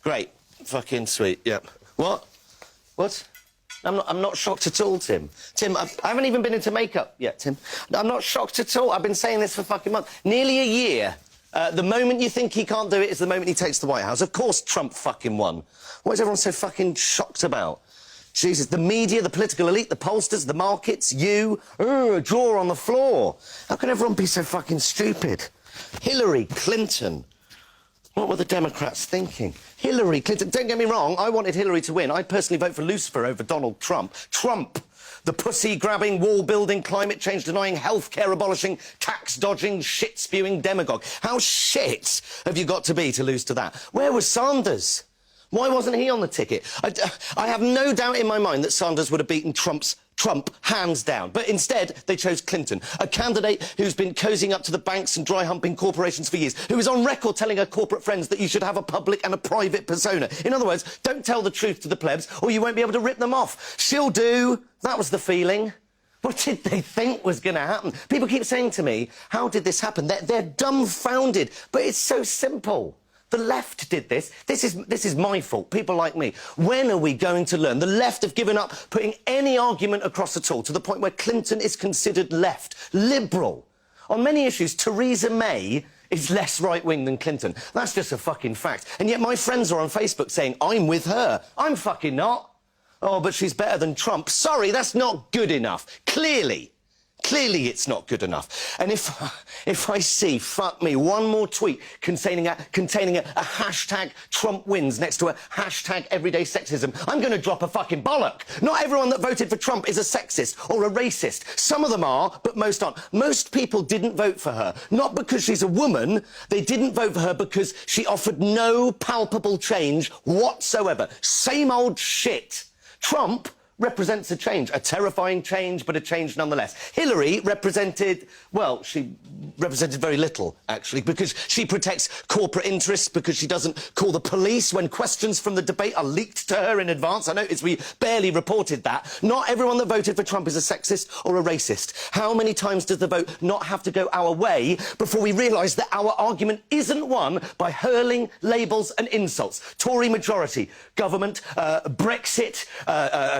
Great. Fucking sweet, yeah. What? What? I'm not shocked at all, Tim. Tim, I haven't even been into makeup yet, Tim. I'm not shocked at all. I've been saying this for fucking months. Nearly a year. The moment you think he can't do it is the moment he takes the White House. Of course Trump fucking won. What is everyone so fucking shocked about? Jesus, the media, the political elite, the pollsters, the markets, you, jaw on the floor. How can everyone be so fucking stupid? Hillary Clinton. What were the Democrats thinking? Hillary Clinton. Don't get me wrong, I wanted Hillary to win. I'd personally vote for Lucifer over Donald Trump. Trump, the pussy-grabbing, wall-building, climate change-denying, health-care abolishing, tax-dodging, shit-spewing demagogue. How shit have you got to be to lose to that? Where was Sanders? Why wasn't he on the ticket? I have no doubt in my mind that Sanders would have beaten Trump hands down. But instead, they chose Clinton, a candidate who's been cozying up to the banks and dry-humping corporations for years, who is on record telling her corporate friends that you should have a public and a private persona. In other words, don't tell the truth to the plebs or you won't be able to rip them off. She'll do. That was the feeling. What did they think was going to happen? People keep saying to me, how did this happen? They're dumbfounded. But it's so simple. The left did this. This is my fault, people like me. When are we going to learn? The left have given up putting any argument across at all, to the point where Clinton is considered left, liberal. On many issues, Theresa May is less right-wing than Clinton. That's just a fucking fact. And yet my friends are on Facebook saying, I'm with her. I'm fucking not. Oh, but she's better than Trump. Sorry, that's not good enough. Clearly it's not good enough. And if I see, fuck me, one more tweet containing a hashtag Trump wins next to a hashtag everyday sexism, I'm going to drop a fucking bollock. Not everyone that voted for Trump is a sexist or a racist. Some of them are, but most aren't. Most people didn't vote for her, not because she's a woman. They didn't vote for her because she offered no palpable change whatsoever. Same old shit. Trump represents a change, a terrifying change, but a change nonetheless. Hillary represented, well, she represented very little, actually, because she protects corporate interests, because she doesn't call the police when questions from the debate are leaked to her in advance. I noticed we barely reported that. Not everyone that voted for Trump is a sexist or a racist. How many times does the vote not have to go our way before we realise that our argument isn't won by hurling labels and insults? Tory majority, government, Brexit,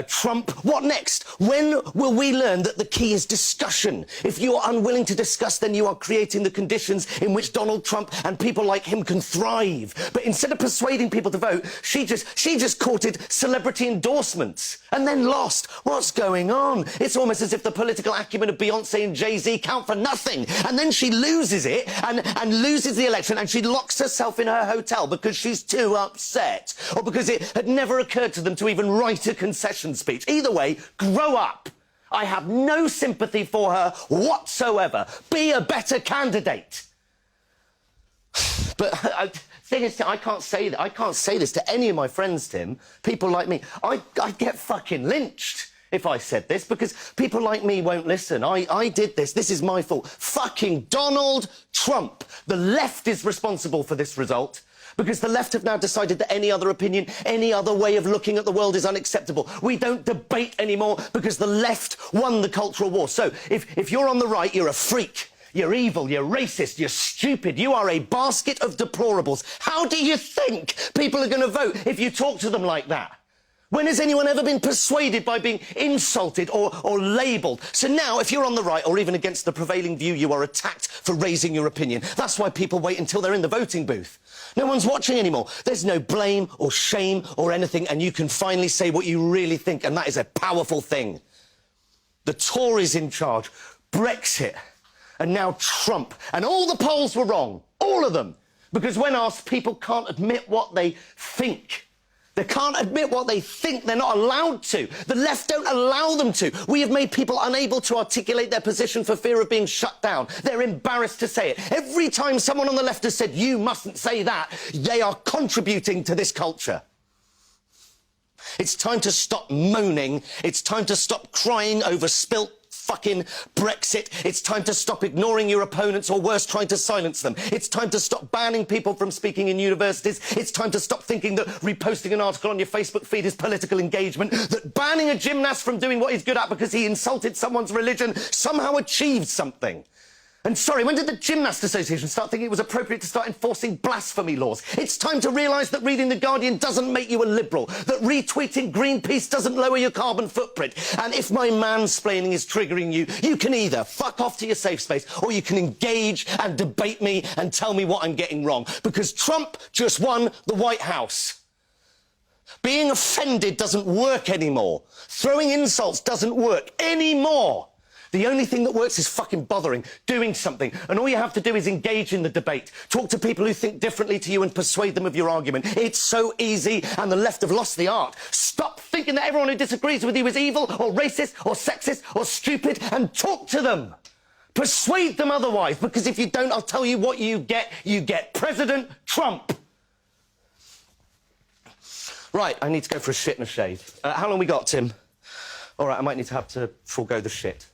Trump. What next? When will we learn that the key is discussion? If you are unwilling to discuss, then you are creating the conditions in which Donald Trump and people like him can thrive. But instead of persuading people to vote, she just courted celebrity endorsements and then lost. What's going on? It's almost as if the political acumen of Beyonce and Jay-Z count for nothing. And then she loses it and loses the election, and she locks herself in her hotel because she's too upset, or because it had never occurred to them to even write a concession speech. Either way, grow up. I have no sympathy for her whatsoever. Be a better candidate. But the thing is, I can't say that. I can't say this to any of my friends, Tim. People like me. I'd get fucking lynched if I said this, because people like me won't listen. I did this. This is my fault. Fucking Donald Trump. The left is responsible for this result, because the left have now decided that any other opinion, any other way of looking at the world is unacceptable. We don't debate anymore because the left won the cultural war. So if you're on the right, you're a freak. You're evil, you're racist, you're stupid, you are a basket of deplorables. How do you think people are going to vote if you talk to them like that? When has anyone ever been persuaded by being insulted or labelled? So now, if you're on the right or even against the prevailing view, you are attacked for raising your opinion. That's why people wait until they're in the voting booth. No one's watching anymore. There's no blame or shame or anything, and you can finally say what you really think, and that is a powerful thing. The Tories in charge, Brexit, and now Trump. And all the polls were wrong, all of them, because when asked, people can't admit what they think. They can't admit what they think. They're not allowed to. The left don't allow them to. We have made people unable to articulate their position for fear of being shut down. They're embarrassed to say it. Every time someone on the left has said, you mustn't say that, they are contributing to this culture. It's time to stop moaning. It's time to stop crying over spilt fucking Brexit. It's time to stop ignoring your opponents, or worse, trying to silence them. It's time to stop banning people from speaking in universities. It's time to stop thinking that reposting an article on your Facebook feed is political engagement, that banning a gymnast from doing what he's good at because he insulted someone's religion somehow achieved something. And sorry, when did the Gymnast Association start thinking it was appropriate to start enforcing blasphemy laws? It's time to realise that reading The Guardian doesn't make you a liberal, that retweeting Greenpeace doesn't lower your carbon footprint. And if my mansplaining is triggering you, you can either fuck off to your safe space or you can engage and debate me and tell me what I'm getting wrong. Because Trump just won the White House. Being offended doesn't work anymore. Throwing insults doesn't work anymore. The only thing that works is fucking bothering, doing something. And all you have to do is engage in the debate. Talk to people who think differently to you and persuade them of your argument. It's so easy, and the left have lost the art. Stop thinking that everyone who disagrees with you is evil or racist or sexist or stupid, and talk to them. Persuade them otherwise, because if you don't, I'll tell you what you get. You get President Trump. Right, I need to go for a shit and a shave. How long we got, Tim? All right, I might need to have to forego the shit.